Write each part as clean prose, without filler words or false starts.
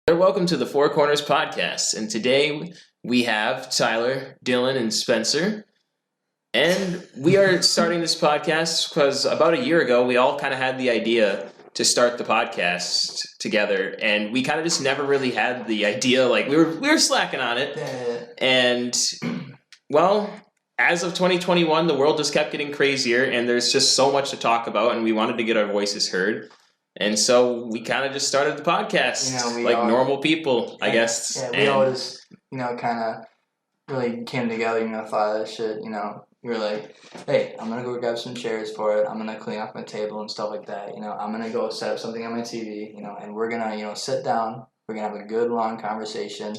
Welcome to the Four Corners Podcast, and today we have Tyler, Dylan, and Spencer. And we are starting this podcast because about a year ago, we all kind of had the idea to start the podcast together, and we kind of just never really had the idea. Like we were slacking on it, and well, as of 2021, the world just kept getting crazier, and there's just so much to talk about, and we wanted to get our voices heard. And so we kind of just started the podcast normal people, I guess. Yeah, we always, kind of really came together, thought of this shit, we were like, hey, I'm going to go grab some chairs for it. I'm going to clean off my table and stuff like that. I'm going to go set up something on my TV, and we're going to, sit down. We're going to have a good, long conversation,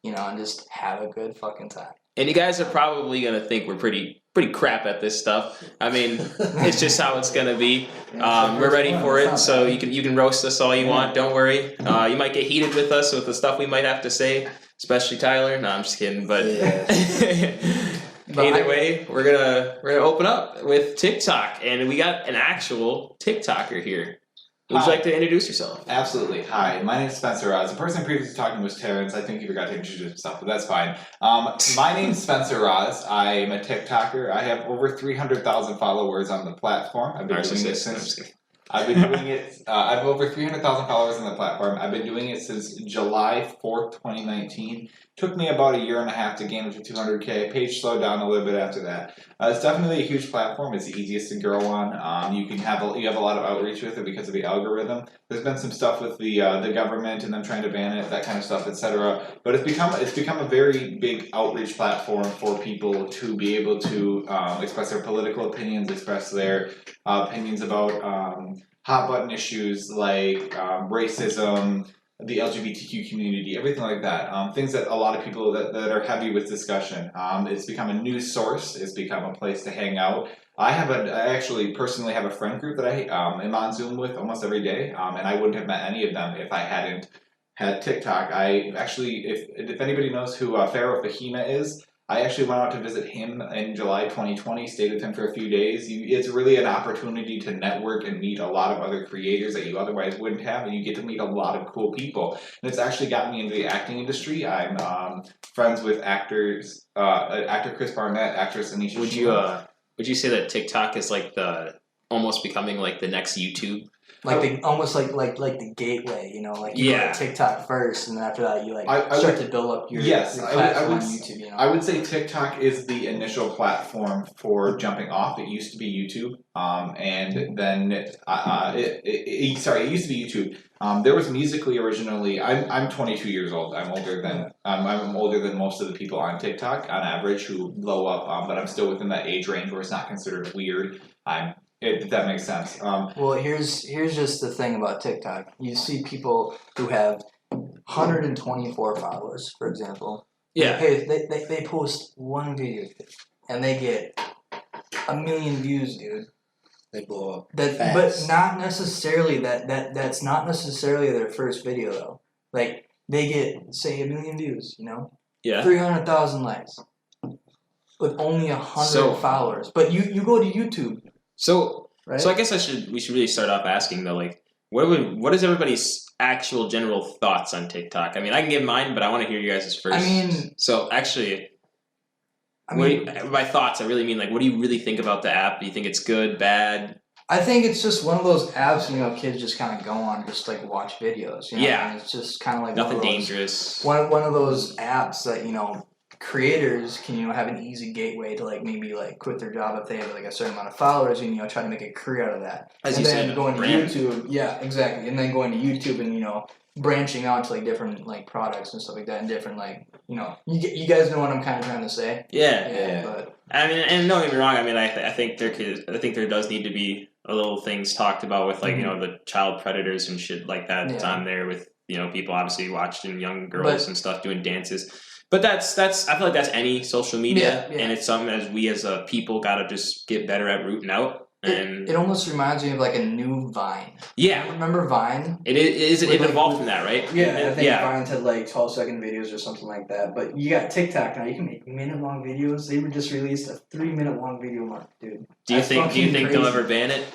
and just have a good fucking time. And you guys are probably going to think we're pretty crap at this stuff. I mean, it's just how it's going to be. We're ready for it, so you can roast us all you want. Don't worry. You might get heated with us with the stuff we might have to say, especially Tyler. No, I'm just kidding. But either way, we're gonna open up with TikTok, and we got an actual TikToker here. Would you like to introduce yourself? Absolutely. Hi, my name is Spencer Roz. The person previously talking was Terrence. I think he forgot to introduce himself, but that's fine. My name is Spencer Roz. I am a TikToker. I have over 300,000 followers on the platform. I've been doing it since... I have over 300,000 followers on the platform. I've been doing it since July 4th, 2019. Took me about a year and a half to gain up to 200K. Page slowed down a little bit after that. It's definitely a huge platform. It's the easiest to grow on. You have a lot of outreach with it because of the algorithm. There's been some stuff with the government and them trying to ban it, that kind of stuff, etc. But it's become a very big outreach platform for people to be able to express their political opinions, express their opinions about hot button issues like racism, the LGBTQ community, everything like that. Things that a lot of people that are heavy with discussion. It's become a news source. It's become a place to hang out. I actually personally have a friend group that I am on Zoom with almost every day, and I wouldn't have met any of them if I hadn't had TikTok. I actually, if anybody knows who Pharaoh Fahima is, I actually went out to visit him in July 2020, stayed with him for a few days. It's really an opportunity to network and meet a lot of other creators that you otherwise wouldn't have, and you get to meet a lot of cool people. And it's actually gotten me into the acting industry. I'm friends with actor Chris Barnett, actress Anisha. Would you say that TikTok is like almost becoming like the next YouTube? Almost like the gateway, you go to TikTok first, and then after that you start to build up your platform on YouTube. I would say TikTok is the initial platform for jumping off. It used to be YouTube, and then it used to be YouTube. There was Musical.ly originally. I'm 22 years old. I'm older than most of the people on TikTok on average who blow up, but I'm still within that age range where it's not considered weird. If that makes sense. Well, here's just the thing about TikTok. You see people who have 124 followers, for example. Yeah. They post one video, and they get 1 million views, dude. They blow up. But not necessarily that's not necessarily their first video though. Like they get, say, 1 million views, Yeah. 300,000 likes. With only 100 followers. But you go to YouTube. So right? So I guess we should really start off asking though, like, what is everybody's actual general thoughts on TikTok? I mean, I can give mine, but I want to hear you guys' first. So actually, by thoughts, I really mean like, what do you really think about the app? Do you think it's good, bad? I think it's just one of those apps, kids just kind of go on, just like watch videos. Yeah. And it's just kind of like nothing dangerous. One of those apps that creators can have an easy gateway to maybe quit their job if they have a certain amount of followers and try to make a career out of that. As you said, going to YouTube, yeah, exactly, and then going to YouTube and branching out to different products and stuff like that, and different you guys know what I'm kind of trying to say. Yeah. But I mean, and don't get me wrong. I mean, I think there does need to be a little things talked about with the child predators and shit like that that's on there with people obviously watching young girls and stuff doing dances. But that's I feel like that's any social media, and it's something as we as a people gotta just get better at rooting out. And it almost reminds me of a new Vine. Yeah, remember Vine? It evolved from that, right? Yeah, I think Vines had 12-second videos or something like that. But you got TikTok now. You can make minute-long videos. They just released a 3-minute-long video mark, dude. Do you That's think fucking they'll crazy. ever ban it?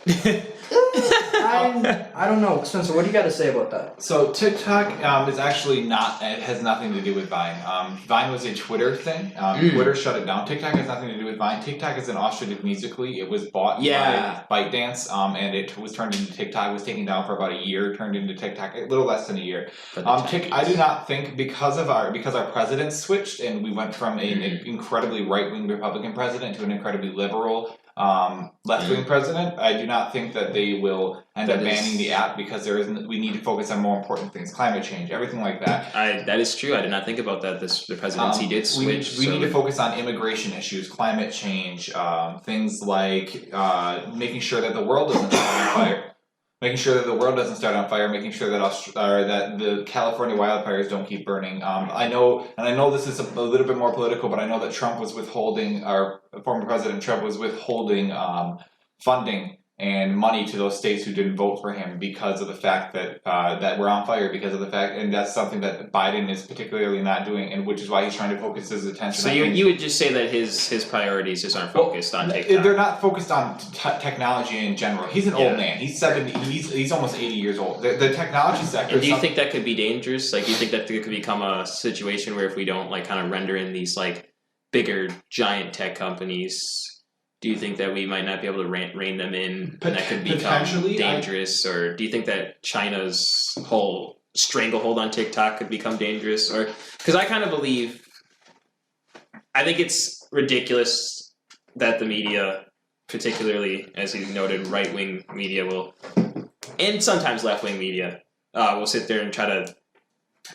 I don't know, Spencer. What do you got to say about that? So TikTok is actually not. It has nothing to do with Vine. Vine was a Twitter thing. Twitter shut it down. TikTok has nothing to do with Vine. TikTok is an offshoot of Musical.ly. It was bought Yeah. by ByteDance, and it was turned into TikTok. It was taken down for about a year. Turned into TikTok a little less than a year. I do not think because our president switched and we went from an incredibly right-wing Republican president to an incredibly liberal left-wing president. I do not think that they will end up banning the app because we need to focus on more important things, climate change, everything like that. That is true. I did not think about that. The presidency did switch. We need to focus on immigration issues, climate change, things like making sure that the world doesn't start on fire. Making sure that the world doesn't start on fire, making sure that that the California wildfires don't keep burning. I know this is a little bit more political, but I know that Trump was withholding, our former President Trump was withholding funding and money to those states who didn't vote for him because of the fact that that we're on fire, because of the fact, and that's something that Biden is particularly not doing, and which is why he's trying to focus his attention. So you would just say that his priorities just aren't focused on TikTok. They're not focused on technology in general. He's an old man. He's 70. He's almost 80 years old. The technology sector. And do you think that could be dangerous? Like, do you think that there could become a situation where if we don't like kind of render in these like bigger giant tech companies? Do you think that we might not be able to rein them in, and that could become dangerous? Or do you think that China's whole stranglehold on TikTok could become dangerous? Or because I kind of believe, I think it's ridiculous that the media, particularly as you noted, right-wing media will, and sometimes left-wing media, will sit there and try to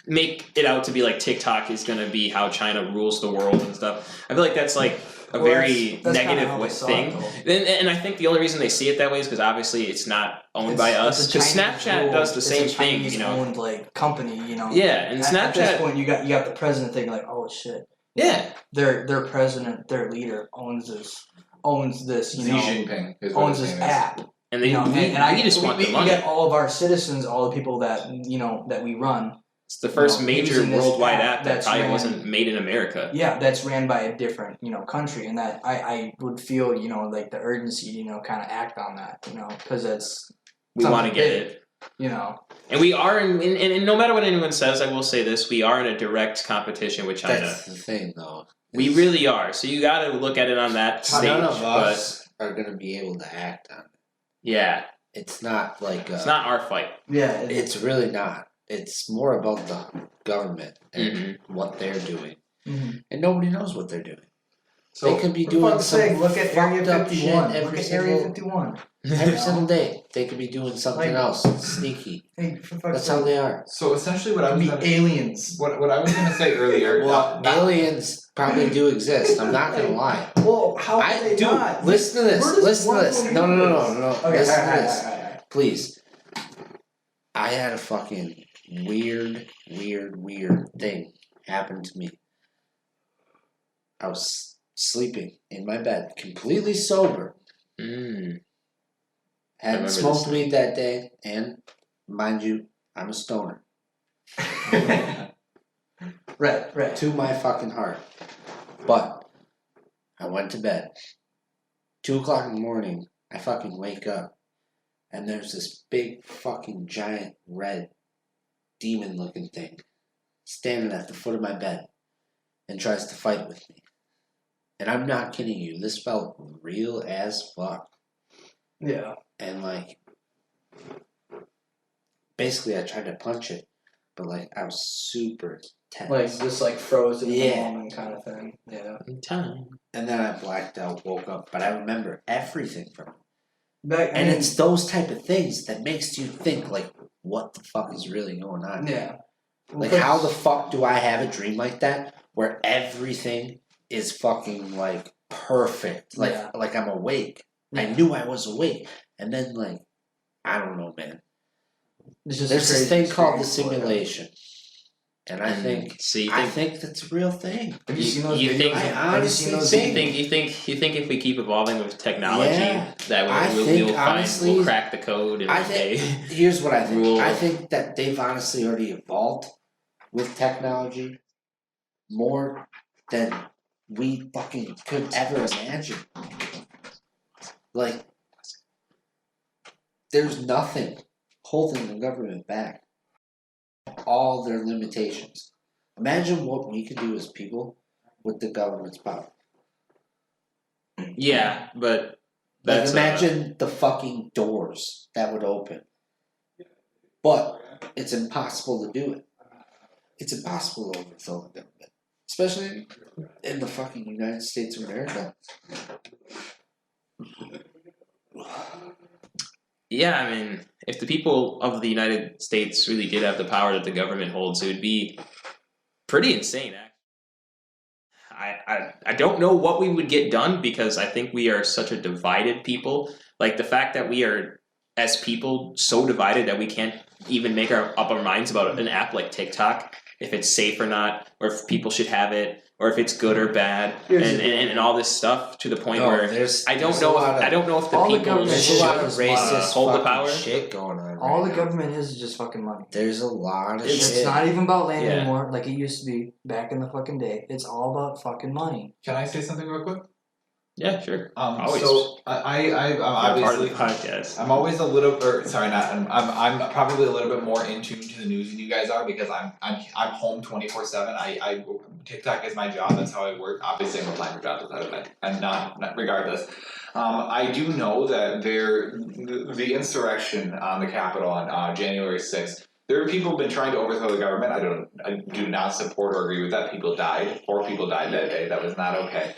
make it out to be like TikTok is going to be how China rules the world and stuff. I feel like that's like a very negative thing. And I think the only reason they see it that way is because obviously it's not owned by us. Because Snapchat does the same thing, you know. Owned like company, you know. Yeah, and Snapchat. At this point, you got the president thinking like, oh shit. Yeah. Their president, their leader owns this, you know. Xi Jinping owns this app. And they, we just want the money. We get all of our citizens, all the people that that we run. It's the first major worldwide app that probably wasn't made in America. Yeah, that's ran by a different, country, and that I would feel, like the urgency, kind of act on that, because we want to get it, And we are, and no matter what anyone says, I will say this: we are in a direct competition with China. That's the thing, though. We really are. So you got to look at it on that stage. None of us are going to be able to act on it. Yeah, it's not like it's not our fight. Yeah, it's really not. It's more about the government and what they're doing, and nobody knows what they're doing. So they could be doing some look at Area 51. Every single day. They could be doing something else sneaky. Hey, that's how they are. So essentially, what I was aliens. What I was going to say earlier. Well, aliens probably do exist. I'm not going to lie. Well, how can they not? Listen to this. Listen to this. No. Okay, listen to this. All right. Please. I had a fucking weird thing happen to me. I was sleeping in my bed, completely sober. Hadn't smoked weed that day, and mind you, I'm a stoner. Right. To my fucking heart. But I went to bed. 2 o'clock in the morning, I fucking wake up, and there's this big fucking giant red demon-looking thing standing at the foot of my bed and tries to fight with me. And I'm not kidding you. This felt real as fuck. Yeah. And basically I tried to punch it, but I was super tense. Just frozen in the moment kind of thing. Yeah. And then I blacked out, woke up, but I remember everything from it. And it's those type of things that makes you think, what the fuck is really going on? Yeah. How the fuck do I have a dream like that where everything is fucking, perfect? Like I'm awake. Yeah. I knew I was awake. And then, I don't know, man. There's this thing called the simulation. And I think that's a real thing. Have you seen those videos? I honestly think if we keep evolving with technology, that we'll crack the code in a day. Here's what I think. I think that they've honestly already evolved with technology more than we fucking could ever imagine. Like, there's nothing holding the government back. All their limitations. Imagine what we could do as people with the government's power. Yeah, but Like, that's imagine the fucking doors that would open. But it's impossible to do it. It's impossible to overthrow the government. Especially in the fucking United States of America. yeah. I mean, if the people of the United States really did have the power that the government holds, it would be pretty insane. I don't know what we would get done because I think we are such a divided people. Like the fact that we are, as people, so divided that we can't even make up our minds about an app like TikTok, if it's safe or not, or if people should have it, or if it's good or bad, and all this stuff to the point where I don't know if the all the people government- There's should a lot of racist hold the fucking power. shit going on. All right the now. government is just fucking money. There's a lot of It's shit. not even about land Yeah. anymore, like it used to be back in the fucking day. It's all about fucking money. Can I say something real quick? Yeah, sure. Always. So I'm obviously part of the podcast. I'm always a little, or sorry, not. I'm probably a little bit more in tune to the news than you guys are because I'm home 24/7. I TikTok is my job. That's how I work. Obviously, I'm applying for jobs without it. I'm not regardless. I do know that the insurrection on the Capitol on January 6th. There are people who've been trying to overthrow the government. I do not support or agree with that. People died. 4 people died that day. That was not okay.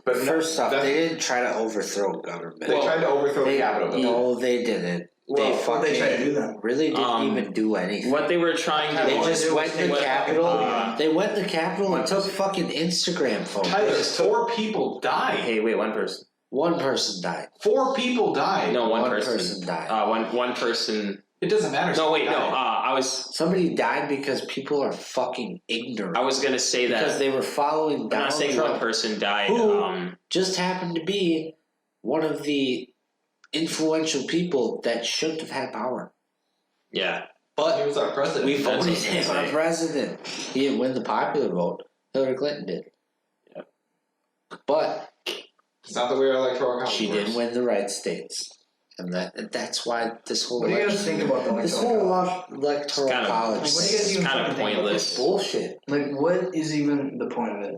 But First off, they didn't try to overthrow government. they tried to overthrow the Capitol. No, they didn't. They What they tried to do then? really didn't even do anything. What they were trying to They do just went to the Capitol. They went to the Capitol and took fucking Instagram photos. Tyler, 4 people died. Hey, wait, one person. One person died. 4 people died. No, one One person. person died. One person. It doesn't matter. No, wait, no. Died. Somebody died because people are fucking ignorant. I was gonna say that. Because they were following I'm Donald not saying Trump, one person died. Who? Just happened to be one of the influential people that shouldn't have had power. Yeah. He was our president. We That's what I voted was gonna him our say. president. He didn't win the popular vote. Hillary Clinton did. Yep. But It's not the way our electoral college she works. didn't win the right states. And that's why this whole What do you guys election- think about the this electoral whole college? electoral It's kind of- college Like, what do you guys It's even kind of fucking think about pointless. bullshit. Like, what is even the point of it?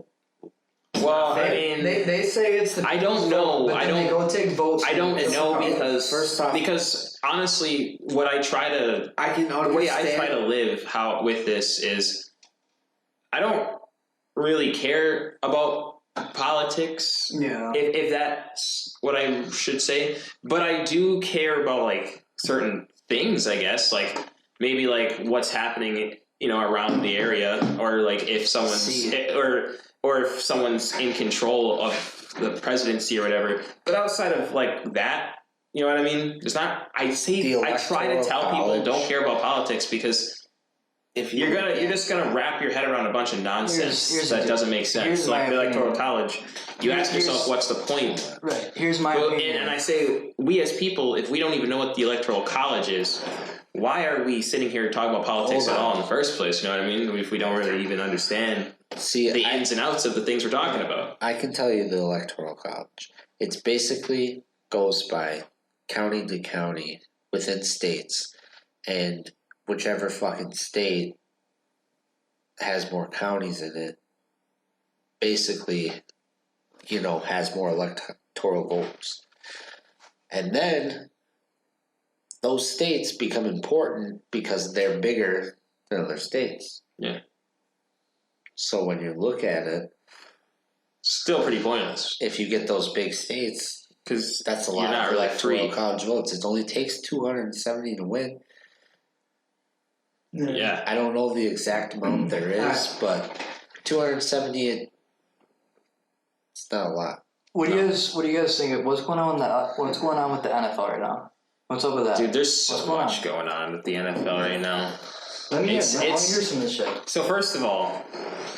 Well, I mean, they say it's the I don't people's know. vote, but I then don't- they go take votes. I don't It's know not- because First off- because honestly, what I try to I can the understand. way I try to live how with this is I don't really care about politics. Yeah. If that's what I should say, but I do care about like certain things, I guess, like maybe like what's happening, around the area, or like if someone's or if someone's in control of the presidency or whatever. But outside of like that, you know what I mean? It's not. I try to tell people don't care about politics because If you're just gonna wrap your head around a bunch of nonsense Here's the that deal. doesn't make sense. Here's Like my the electoral opinion. college, you ask yourself, what's the point? Right. Here's my Well, opinion. and I say, we as people, if we don't even know what the electoral college is, why are we sitting here talking about politics Hold at on. all in the first place? You know what I mean? If we don't really even understand See, the ins and outs of the things we're talking about. I can tell you the electoral college. It's basically goes by county to county within states, and whichever fucking state has more counties in it, basically, has more electoral votes. And then those states become important because they're bigger than other states. Yeah. So when you look at it, Still pretty pointless if you get those big states, because that's a You're lot not of really electoral free. college votes. It only takes 270 to win. yeah. I don't know the exact amount there is, but 270, it's not a lot. What do you guys think? What's going on with the NFL right now? What's up with that? Dude, there's so What's going much going on with the NFL right now. Let me hear it's- some of this shit. So first of all,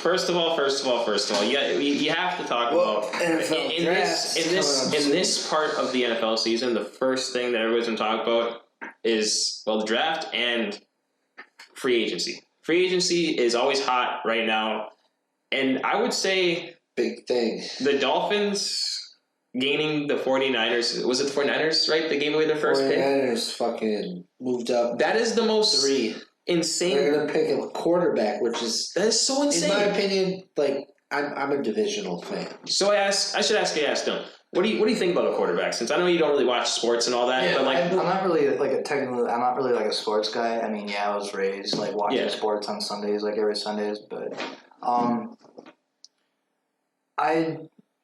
you have to talk about NFL in this part of the NFL season. The first thing that everybody's gonna talk about is the draft and free agency. Free agency is always hot right now, and I would say big thing. The Dolphins gaining the 49ers. Was it the 49ers, right? They gave away their first pick? 49ers fucking moved up. That is the most 3. insane. They're going to pick a quarterback, which is, That is so insane. in my opinion, like, I'm a divisional fan. So I should ask Dylan. What do you think about a quarterback? Since I know you don't really watch sports and all that, but like I'm not really I'm not really like a sports guy. I mean, I was raised like watching sports on Sundays, like every Sundays, but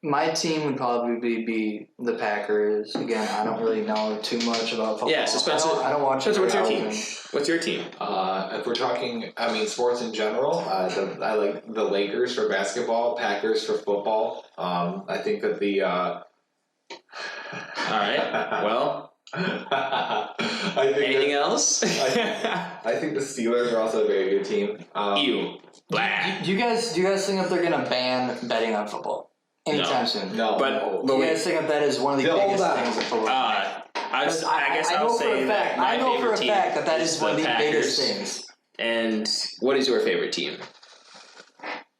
my team would probably be the Packers. Again, I don't really know too much about football. Yeah, so Spencer, I don't watch it. What's your team? What's your team? If we're talking, sports in general, I like the Lakers for basketball, Packers for football. I think that the. All right. Well. Anything else? I think the Steelers are also a very good team. You. Do you guys think that they're gonna ban betting on football anytime soon? No. But Do you guys think that is one of the biggest things in football? I guess I'll say that my favorite team that is one of the biggest things. And what is your favorite team?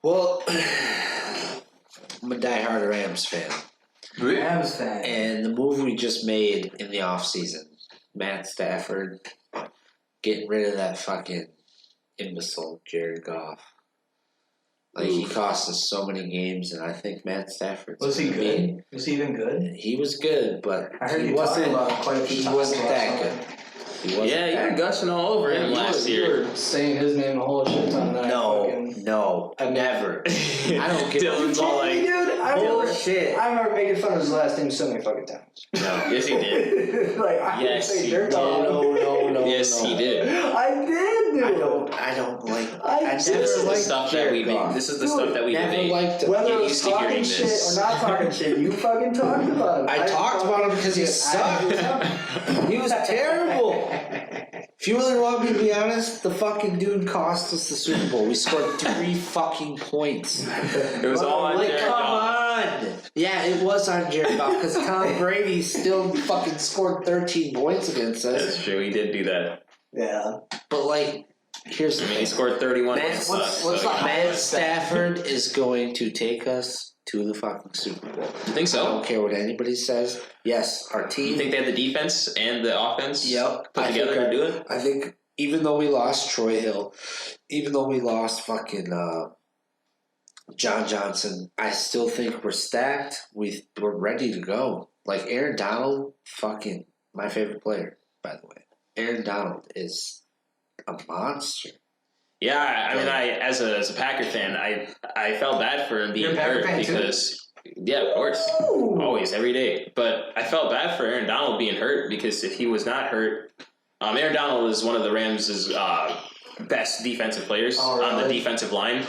Well, I'm a diehard Rams fan. Rams fan. And the move we just made in the offseason, Matt Stafford, getting rid of that fucking imbecile Jared Goff. Like, he cost us so many games, and I think Matt Stafford's Was he good? Was he even good? He was good, but I heard he you wasn't. talking about him quite a few He times. wasn't that good. He wasn't Yeah, you that were gushing all over him last You year. were saying his name a whole shit ton. That No, never. I don't give a Dylan's all like, dude, bullshit. I remember making fun of his last name so many fucking times. no, yes he did. Like, I Yes, didn't say he dirt did. on him. No. Yes, he did. I did, dude. I don't like. I I did. never This is the liked stuff that Jared we Goff. made. This is the Dude, stuff that we Never debate. liked him. Whether Get it was used to hearing talking this. shit or not talking shit, you fucking talked about him. I talked about him because he sucked. He was terrible. If you really want me to be honest, the fucking dude cost us the Super Bowl. We scored 3 fucking points. It was all on Like, Jared come Goff. on. Yeah, it was on Jared Goff because Tom Brady still fucking scored 13 points against us. That's true. He did do that. Yeah. But like, here's the I mean, thing. he scored 31 Man, points. what's the so- Matt Stafford is going to take us to the fucking Super Bowl. You think I don't so? care what anybody says. Yes, our team. You think they have the defense and the offense Yep. put together to do it? I think even though we lost Troy Hill, even though we lost fucking John Johnson, I still think we're stacked. We're ready to go. Like, Aaron Donald, fucking my favorite player, by the way. Aaron Donald is a monster. Yeah, I mean, as a Packer fan, I felt bad for him being You're a Packer hurt fan too? because yeah, of course, always, every day. But I felt bad for Aaron Donald being hurt because if he was not hurt, Aaron Donald is one of the Rams' best defensive players on the defensive line.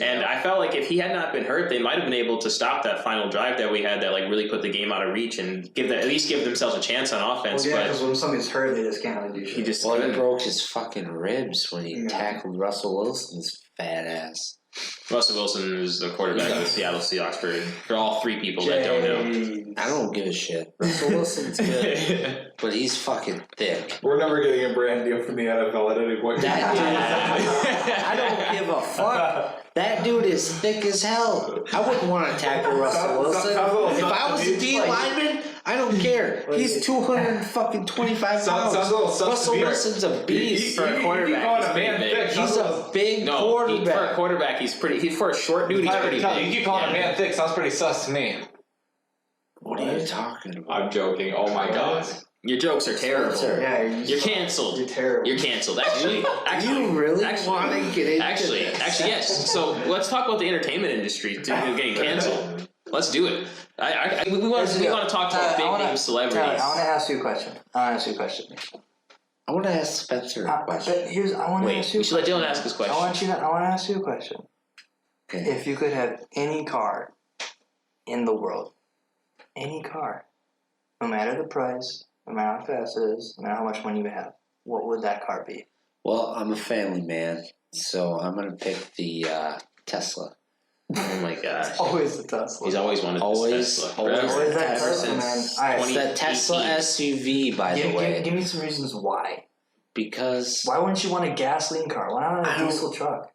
And I felt like if he had not been hurt, they might have been able to stop that final drive that we had that like really put the game out of reach and at least give themselves a chance on offense. Well, yeah, but because when somebody's hurt, they just can't really do shit. he just Well, he couldn't. broke his fucking ribs when he Yeah. tackled Russell Wilson's fat ass. Russell Wilson is the quarterback of the Seattle Seahawks for all 3 people that don't know. I don't give a shit. Russell Wilson's good, but he's fucking thick. We're never getting a brand deal from the NFL at any point. That dude, I don't give a fuck. That dude is thick as hell. I wouldn't want to tackle Russell Wilson. If I was a D lineman, I don't care. He's 225 pounds. Russell Wilson's a beast. For a quarterback, He's a big quarterback. For a quarterback, he's for a short dude, he's pretty big. You keep calling him man thick, sounds pretty sus to me. What are you talking about? I'm joking. Oh my god. Your jokes are terrible. Yeah, You're canceled. You're terrible. You're canceled. Actually, You really want to get into Actually, this? yes. So let's talk about the entertainment industry getting canceled. Let's do it. We want to talk about big name celebrities. Tyler, I want to ask you a question. I want to ask Spencer a question. But here's, I want to Wait, ask you. we should let Dylan ask his question. I want to ask you a question. Okay. If you could have any car in the world, any car, no matter the price, no matter how fast it is, no matter how much money you have, what would that car be? Well, I'm a family man, so I'm going to pick the Tesla. Oh my gosh. Always the Tesla. He's always wanted Always- this Tesla. always Forever. Always that Ever Tesla, man. since All right, It's the Tesla 2018. SUV, by the way, Give me some reasons why. because Why wouldn't you want a gasoline car? Why not I a don't- diesel truck?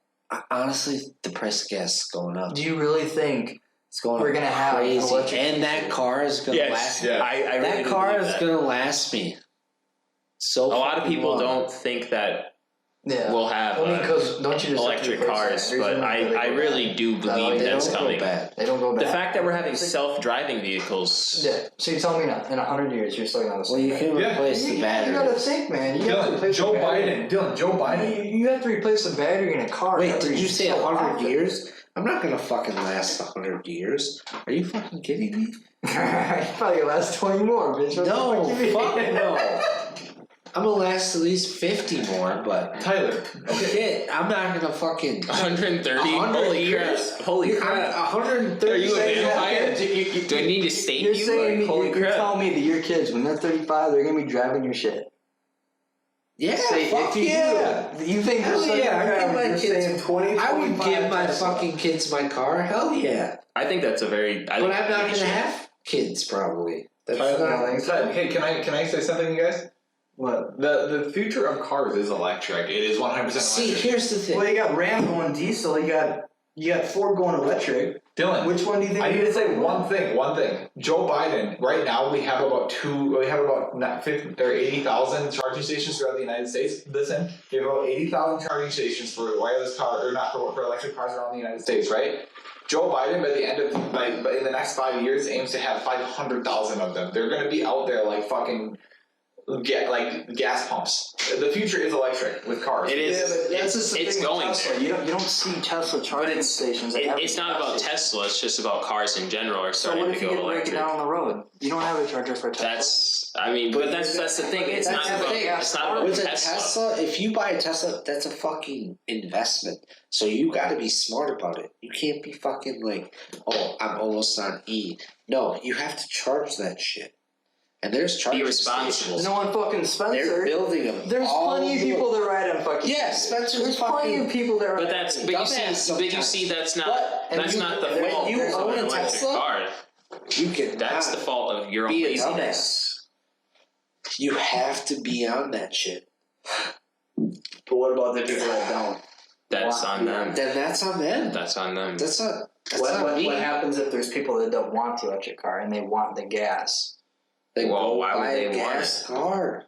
honestly, the price of gas is going up. Do you really think It's going We're gonna have crazy, electric and that car is gonna last. I really That do car believe is that. gonna last me. So A lot of fucking people long. don't think that Yeah. we'll have Well, I mean, because don't you just electric have to replace cars, the batteries but and then I they go really bad? do They believe that's don't go coming. bad. They don't go bad. The fact that we're having self-driving vehicles. Yeah. So you tell me now, in 100 years you're still gonna have the Well, same you can Yeah. replace the You battery. gotta think, man. You have to replace Joe the battery. Biden. Dylan, Joe Biden. You have to replace the battery in a car. Wait, every did you say so 100 often. years? I'm not gonna fucking last 100 years. Are you fucking kidding me? Probably gonna last 20 more, bitch. What No, the fuck you fuck mean? no. I'm gonna last at least 50 more, but Tyler. Okay. shit, I'm not gonna fucking 130? 100 Holy years? crap. Holy crap. 130. Are you a years. vampire? Do I need to state You're you? saying Like, holy you're crap. telling me that your kids, when they're 35, they're gonna be driving your shit. Yeah, Say, fuck if you yeah. do, you think Hell they're yeah, I gonna give be my you're kids- saying 20, I would 25 give my Tesla. fucking kids my car. Hell yeah. I think that's a very. But I'm not gonna have kids probably. That's Tyler, not. hey, can I say something, you guys? What? The future of cars is electric. It is 100% See, electric. here's the thing. Well, you got Ram going diesel. You got Ford going electric. Dylan, Which one do you think? I need to say one thing. Joe Biden. Right now, we have about not 50 or 80,000 charging stations throughout the United States. Listen, we have about 80,000 charging stations for wireless car or not for electric cars around the United States, right? Joe Biden, by the end of in the next 5 years, aims to have 500,000 of them. They're going to be out there like fucking. Get like gas pumps. The future is electric with cars. It is. Yeah, but that's just the It's thing with going Tesla. there. You don't see Tesla charging stations. It's not about Tesla. It's just about cars in general are So starting what to if you go get breaking electric. down on the road? You don't have a charger for a Tesla. That's the thing. It's That's not the about. thing. It's not about With a Tesla. Tesla, if you buy a Tesla, that's a fucking investment. So you gotta be smart about it. You can't be fucking like, oh, I'm almost on E. No, you have to charge that shit. And there's charging Be responsible. You know what, fucking They're Spencer? building them. There's all plenty of over. people that ride on fucking. Yeah, Spencer's There's plenty fucking. of people that ride. But that's. But you Dumbass see. But you sometimes. see. That's not. But- and That's you- not the when fault you of own an a electric Tesla, car. You can. That's the fault of your own be a laziness. You have to be on that shit. But what about the people that don't? That's on them. Then that's on them. That's on them. That's not. That's What, not what, me. what happens if there's people that don't want the electric car and they want the gas? They Well, go why would buy they a want gas car.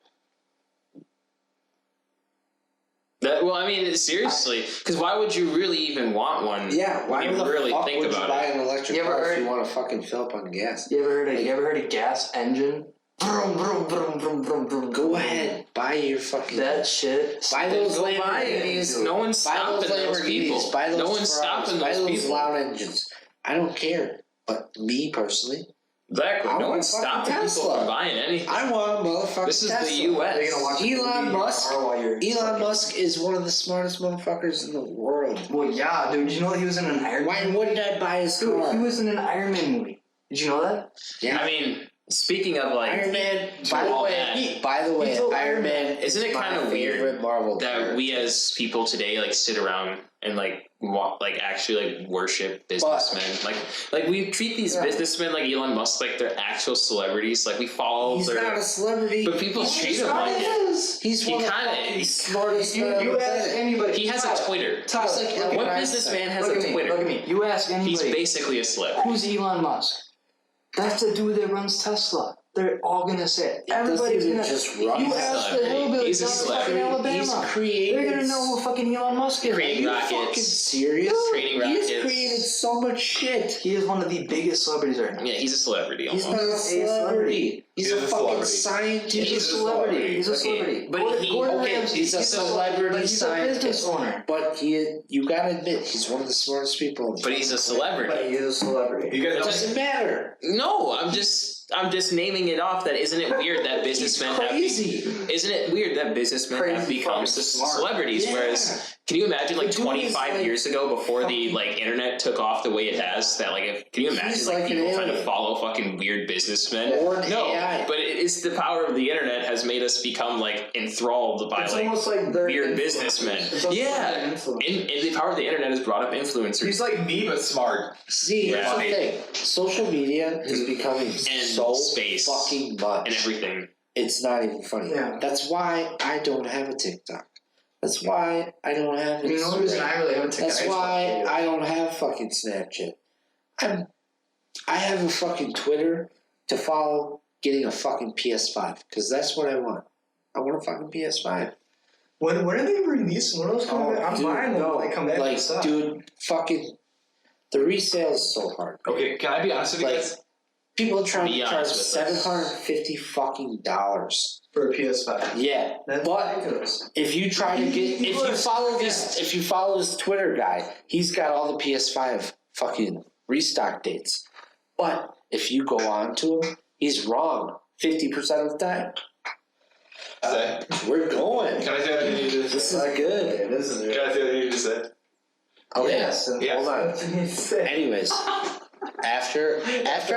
Well, I mean, seriously, because why would you really even want one? Yeah, why when you the really fuck think would you about buy it? an electric You ever car if heard- you want to fucking fill up on gas? You ever heard of gas engine? Vroom, vroom, vroom, vroom, vroom, vroom. Go ahead, buy your fucking. That shit. Buy those Go buy it. Lamborghinis. No one's Buy stopping those people. Lamborghinis. Buy those No one's Ferraris, stopping buy those those people. loud engines. I don't care, but me personally, Exactly. I No want one's a fucking stopping people Tesla. from buying anything. I want a motherfucking This is Tesla. the U.S. They're gonna watch Elon the movie in your Musk- car while you're Elon fucking- Musk is one of the smartest motherfuckers in the world. Well, yeah, dude. Did you know that he was in an Iron Why Man? wouldn't I buy his Dude, car? he was in an Iron Man movie. Did you know that? Yeah. I mean, speaking of like Iron Man. By the all way, that, he's Iron Iron Man. Isn't it is my kinda weird favorite Marvel that character. we as people today like sit around and like actually like worship businessmen. Like we treat these Yeah. businessmen like Elon Musk like they're actual celebrities. Like we follow He's their. not a celebrity. But people He treat him kinda like it. is. He's He one of the kinda fucking is. smartest men on You the ask planet. anybody. He has a Twitter. Tyler, Just like look, Elon What Musk. businessman has look a at me. Twitter? Look at me. You ask anybody. He's basically a celeb. Who's Elon Musk? That's the dude that runs Tesla. They're all gonna say it. It doesn't Everybody's even gonna. just If you run. ask the Celebrity. hillbillies He's a down in fucking celebrity. Alabama, He's created. they're gonna know who fucking Elon Musk is. Creating Are you rockets. fucking serious? Creating He's rockets. created so much shit. He is one of the biggest celebrities right now. Yeah, he's a celebrity He's almost. not a celebrity. He's a fucking scientist. He's a celebrity. He's a Okay, celebrity. but Gordon- he- Gordon okay, Ramsay, he's a celebrity but he's a business scientist. owner. But you gotta admit, he's one of the smartest people. But he's a But celebrity. he is a celebrity. You It guys doesn't matter. No, I'm just naming it off. That isn't it weird that businessmen have. Crazy. Isn't it weird that businessmen have Crazy become fucking smart. celebrities? Yeah. Whereas, can you imagine like The dude is 25 like years ago, before the fucking- like internet took off the way it has? That like, can you imagine He's like like an people trying to alien. follow fucking weird businessmen? Or an No, AI. but it's the power of the internet has made us become like enthralled by It's like almost like they're weird influencers. businessmen. It's almost like Yeah, they're influencers. and the power of the internet has brought up influencers. He's like me, but smart. See, here's Right. the thing. Social media is becoming so space. fucking much. and everything. It's not even funny. Yeah. That's why I don't have a TikTok. That's why I don't have I mean, the only reason Instagram. I really haven't taken That's why I don't have fucking Snapchat. I'm I have a fucking Twitter to follow getting a fucking PS5 because that's what I want. I want a fucking PS5. When are they releasing? When are those coming back? I'm buying them when they come back. Like, dude, fucking, the resale is so hard. Okay, can I be honest with you guys? People are trying to charge $750 $750 fucking dollars for a PS5. Yeah, That's but ridiculous. if you try to get, if you follow this Twitter guy, he's got all the PS5 fucking restock dates. But if you go on to him, he's wrong 50% of the time. We're going. Can I say what I need to say? This is good. It is. Can I say what I need to say? Okay. Yes. Hold on. Anyways, after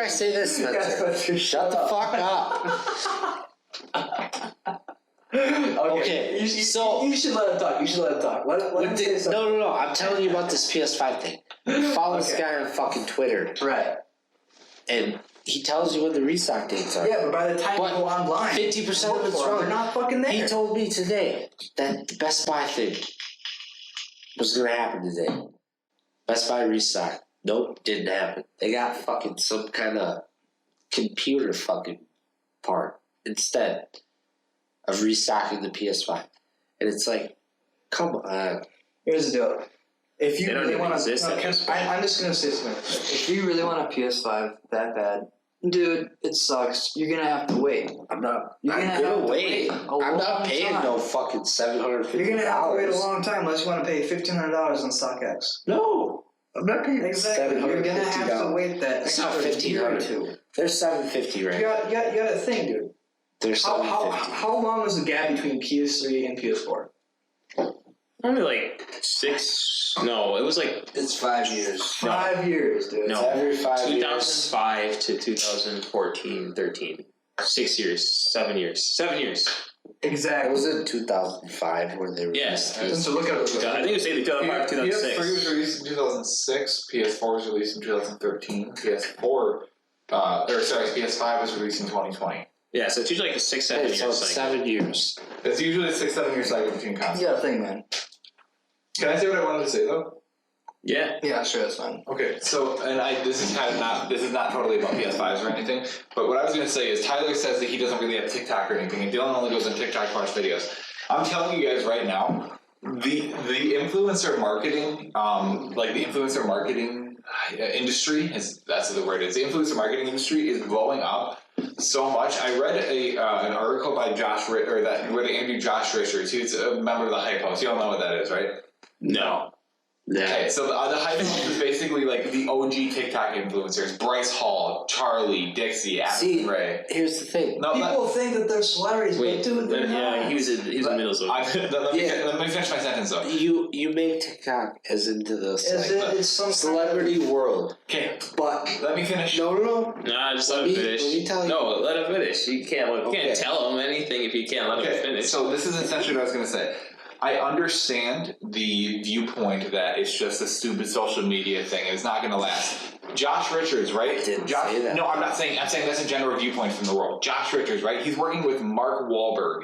I say this, Spencer, shut the fuck up. Okay, you should let him talk. You should let him talk. Let him say something. No. I'm telling you about this PS5 thing. Follow this guy on fucking Twitter. Right. And he tells you when the restock dates are. Yeah, but by the time you go online, 50% of it's wrong. They're not fucking there. He told me today that the Best Buy thing was going to happen today. Best Buy restock. Nope, didn't happen. They got fucking some kind of computer fucking part instead of restocking the PS5. And it's like, come on. Here's the deal. If you They don't really even want exist to, at this point. I'm just gonna say something. If you really want a PS5 that bad, dude, it sucks. You're gonna have to wait. I'm not. You're I'm gonna have gonna to wait. wait a I'm not long paying time. no fucking $750. You're gonna have to wait a long time unless you want to pay $1,500 on StockX. No, I'm not paying Exactly. You're gonna have to wait that It's not extra year or $1,500. two. They're $750 right now. You got to think, dude. They're $750. How long is the gap between PS3 and PS4? Only like 6. No, it was like It's 5 years. 5 years, dude. No. Every 5 years. 2005 to 2014, 13. 6 years, 7 years, 7 years. Exactly. Was it 2005 where they were? Yes. So look at it. I think it was either 2005 or PS3 was 2006. released in 2006. PS4 was released in 2013. PS5 was released in 2020. Yeah, so it's usually like a 6, 7 Okay, years. so it's cycle. 7 years. It's usually a 6-7 year cycle between consoles. You got to think, man. Can I say what I wanted to say though? Yeah. Yeah, sure, that's fine. Okay, so this is not totally about PS5s or anything, but what I was going to say is Tyler says that he doesn't really have TikTok or anything, and Dylan only goes on TikTok to watch videos. I'm telling you guys right now, the influencer marketing, industry that's the word is. The influencer marketing industry is blowing up so much. I read an article by where they interviewed Josh Richards. He's a member of the Hype House. You all know what that is, right? No. Yeah. Okay, so the Hype House is basically like the OG TikTok influencers: Bryce Hall, Charlie, Dixie, See, Adam Ray. here's the thing. No, People think that they're celebrities, Wait, but dude, they're not. yeah, he was in the middle zone. let me finish my sentence though. You make TikTok as into this As like, if it's some celebrity world, Okay, but let me finish. no. Nah, just Let let him me- finish. let me tell you. No, let him finish. You can't Okay. tell him anything if you can't let him Okay, finish. so this is essentially what I was going to say. I understand the viewpoint that it's just a stupid social media thing and it's not going to last. Josh Richards, right? Didn't Josh, say that. No, I'm saying that's a general viewpoint from the world. Josh Richards, right? He's working with Mark Wahlberg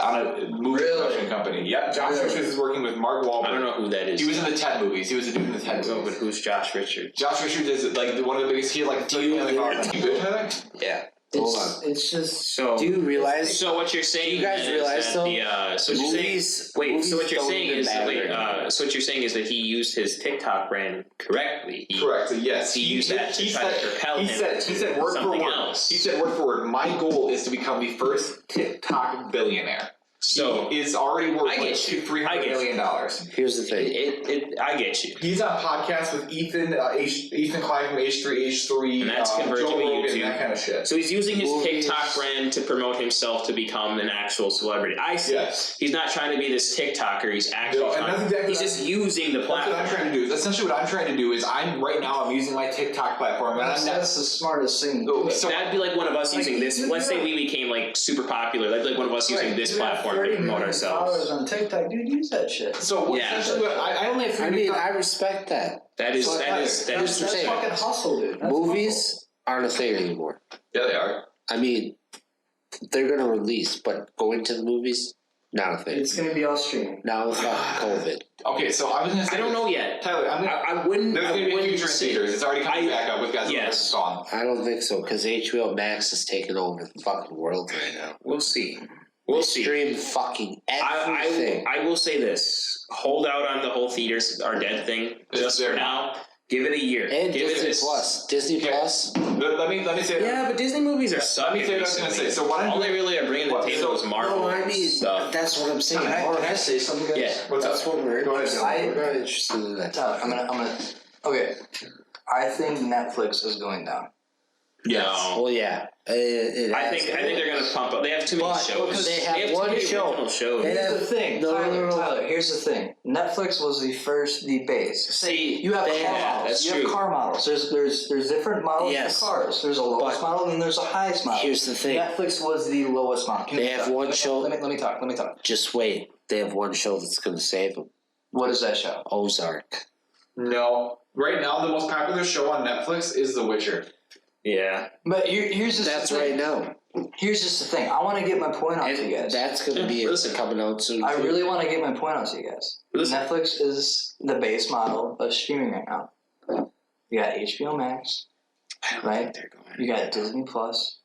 on a movie production company. Yep, Josh Richards is working with Mark Wahlberg. I don't know who that is. He was in the Ted movies. He was a dude in the Ted No, movies. but who's Josh Richards? Josh Richards is like one of the biggest. He had like 30 million followers. You good, Tyler? Yeah. Hold on. It's just So Do you realize? So what you're saying? Do you guys is realize, that though, so what you're saying? movies- Wait. movies So what you're don't saying even is that matter so what you're saying is that he used his TikTok brand correctly. Correct. Yes, He used that to try to propel he him said word for something word. else. He said word for word. My goal is to become the first TikTok billionaire. So he is already worth I get like you. $300 I get million. Here's the thing. I get you. He's on podcasts with Ethan Klein from H3H3, And that's converging Joe to Rogan, YouTube. that kind of shit. So he's using his Movies. TikTok brand to promote himself to become an actual celebrity. I see. Yes. He's not trying to be this TikToker. He's actually No, and trying. that's exactly He's what just using the That's what I'm platform. trying to do. Essentially, what I'm trying to do is I'm using my TikTok platform, and I'm that's the smartest thing. Oh, to do. so- That'd be like one of us Like, using this. you Let's do say it. we became like super popular. That'd be like one of us using Right. this You have platform to 30 promote million ourselves. followers on TikTok, dude. Use that shit. So Yeah. essentially, I only have 3 I mean, I respect that. That is So that That's is thing. fucking hustle, dude. That's Movies aren't a thing anymore. Yeah, they are. I mean, they're gonna release, but going to the movies, Not a thing. It's gonna be all streaming. Now with COVID. Okay, so I was gonna say. I don't know yet. Tyler, I wouldn't. There's gonna be a future in say- theaters. It's already coming back up with guys Yes. gone. I don't think so, because HBO Max is taking over the fucking world right now. We'll see. We'll They see. stream fucking everything. I will say this: hold out on the whole theaters are dead thing just for now. Give it a year. And Give Disney it Plus. Disney Okay. Plus. Let me say that. Yeah, but Disney movies are sucking. Let me say what I was gonna say. So what I'm all they really are bringing to the table so- is Marvel No, I mean, stuff. that's what I'm saying. Can I say something, guys? Yeah. What's That's up? what we're Go ahead, interested Dylan. in. We're not interested in that. Tyler, I'm gonna. Okay, I think Netflix is going down. Yeah. Well, yeah. It I has think been. they're gonna pump up. They have too many But shows. because they have one too many show. original shows. They Here's have- the thing, no, Tyler. no, no. Tyler, here's the thing. Netflix was the base. See, You have car yeah, models. that's You true. have car models. There's different models Yes. for cars. There's a lowest But model and there's a highest model. here's the thing. Netflix was the lowest model. Can They you have talk? one Let me- show- Let me talk. Just wait. They have one show that's going to save them. What is that show? Ozark. No. Right now, the most popular show on Netflix is The Witcher. Yeah. But here's just That's the thing. right now. Here's just the thing. I want to get my point out to you And guys. that's going to be Listen. coming out soon. I too. really want to get my point out to you guys. Listen. Netflix is the base model of streaming right now. You got HBO Max, I don't Right. think they're going. you got Disney Plus,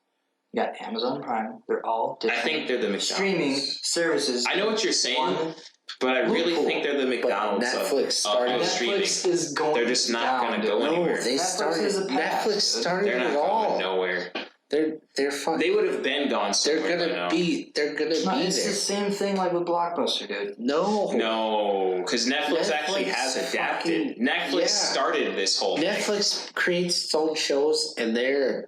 you got Amazon Prime. They're all I different think they're the McDonald's. streaming services. I know what you're saying, One but I really loophole. think they're the McDonald's of- Netflix of started- streaming. Netflix is going. They're just not down, gonna go dude. anywhere. No, they Netflix started. is a pass, Netflix dude. started They're not it going all. nowhere. They're fucking. They would have been gone They're somewhere by now. gonna be. They're gonna No, be it's there. the same thing like with Blockbuster, dude. No, because Netflix actually Netflix has adapted. fucking- Netflix yeah. started this whole thing. Netflix creates its own shows, and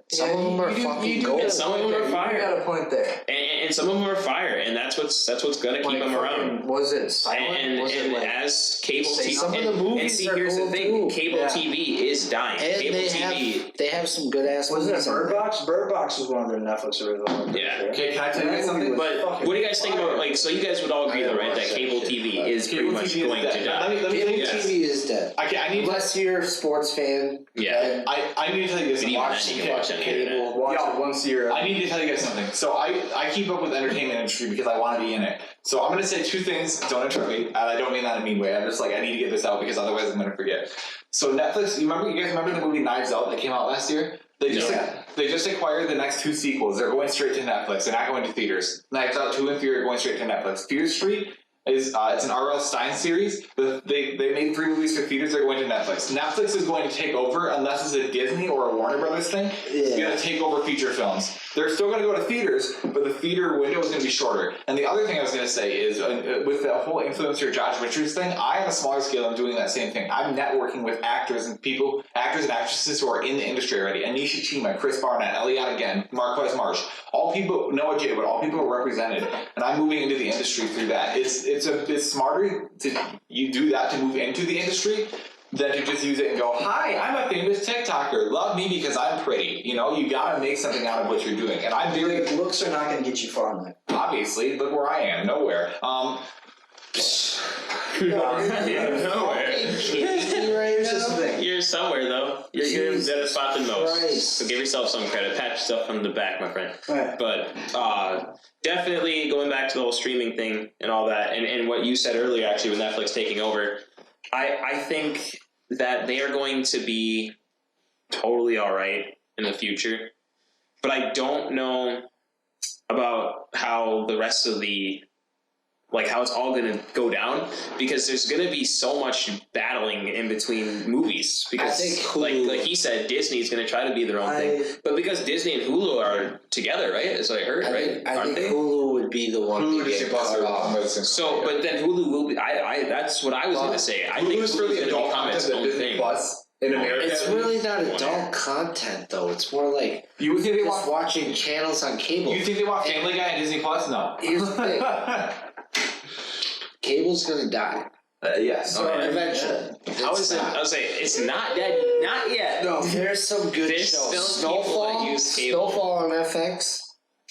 some of them are fucking gold. And some of them are fire. You got a point there. And some of them are fire, and that's what's gonna keep them around. Was it silent? And, was it like as cable say TV, some of and, the and movies see, are here's the cool thing: too. cable Yeah. TV is dying. And Cable they TV, have some good ass. Was it movies on Bird there. Box? Bird Box was one of their Netflix original. Yeah. Okay, can I tell you guys something? but what do you guys think about like? So you guys would all agree, though, right? That cable TV is pretty Cable much TV is going to dead. die. Let me tell Cable you Yes. TV is dead. I need to. Unless you're a sports fan. Yeah. I need to tell you this. But even Watch then, you can watch on the internet. cable. Watch Yeah. it once a year. I need to tell you guys something. So I keep up with the entertainment industry because I want to be in it. So I'm going to say two things. Don't interrupt me. And I don't mean that in a mean way. I'm just like, I need to get this out because otherwise I'm going to forget. So Netflix, you guys remember the movie Knives Out that came out last year? They just acquired the next two sequels. They're going straight to Netflix. They're not going to theaters. Knives Out 2 and 3 are going straight to Netflix. Fear Street is it's an R.L. Stein series. They made 3 movies for theaters. They're going to Netflix. Netflix is going to take over unless it's a Disney or a Warner Brothers thing. It's going to take over feature films. They're still going to go to theaters, but the theater window is going to be shorter. And the other thing I was going to say is with the whole influencer Josh Richards thing, I on a smaller scale am doing that same thing. I'm networking with actors and actresses who are in the industry already. Anisha Chima, Chris Barnett, Eliana again, Marquez Marsh. All people, Noah J, but all people are represented. And I'm moving into the industry through that. It's smarter you do that to move into the industry than to just use it and go, hi, I'm a famous TikToker. Love me because I'm pretty. You know, you gotta make something out of what you're doing. And I'm very, Looks are not going to get you far in life. obviously, look where I am, nowhere. Nowhere. Here's just the thing. You're somewhere though. You're in a better spot than most. Christ. So give yourself some credit. Pat yourself on the back, my friend. Right. But definitely going back to the whole streaming thing and all that, and what you said earlier, actually, with Netflix taking over, I think that they are going to be totally all right in the future. But I don't know about how the rest of the, like, how it's all going to go down, because there's going to be so much battling in between movies. Because, I think like he said, Disney's going to try to be their own thing. But because Disney and Hulu are together, right? As I heard, right? I Aren't think they? Hulu would be the one Hulu to Disney get Plus cut are off. So, but then Hulu will be. That's what I was going to say. I think Hulu's for Hulu's the going to adult become its content own that Disney thing. Plus in America. It's really not adult content though. It's more like You would think they just want? watching channels on cable. You think they want Family Guy and Disney Plus? No. Here's the thing. Cable's gonna die Yes. Oh, yeah. eventually. How is it? I was saying it's not dead, not yet. No, there's some good There's shows. still people that use cable. Snowfall on FX,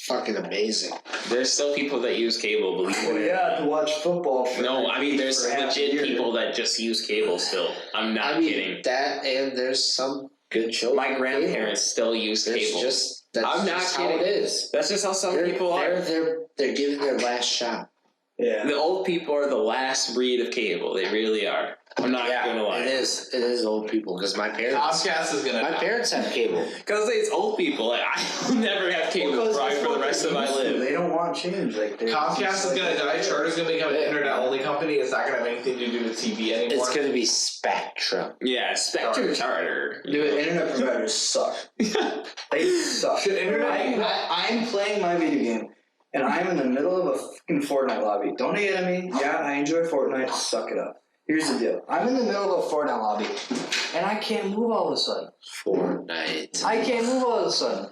fucking amazing. There's still people that use cable. Believe it or not. Yeah, to watch football. No, I mean there's for half a legit year. people that just use cable still. I'm not I mean kidding. that, and there's some good shows. My on grandparents still use cable. cable. That's I'm not just how kidding. it is. That's just how some They're, people are. they're giving their last shot. Yeah. The old people are the last breed of cable. They really are. I'm not gonna lie. It is old people because my parents. Comcast is gonna. My parents have cable. Because it's old people. Like I'll never have cable probably for the rest of my life. They don't want change. Like Comcast is gonna die. Charter's gonna become an internet-only company. It's not gonna have anything to do with TV anymore. It's gonna be Spectrum. Yeah, Spectrum Charter. Dude, internet providers suck. They suck. Should internet- I'm playing my video game, and I'm in the middle of a fucking Fortnite lobby. Don't hate at me. Yeah, I enjoy Fortnite. Suck it up. Here's the deal. I'm in the middle of a Fortnite lobby, and I can't move all of a sudden. Fortnite. I can't move all of a sudden.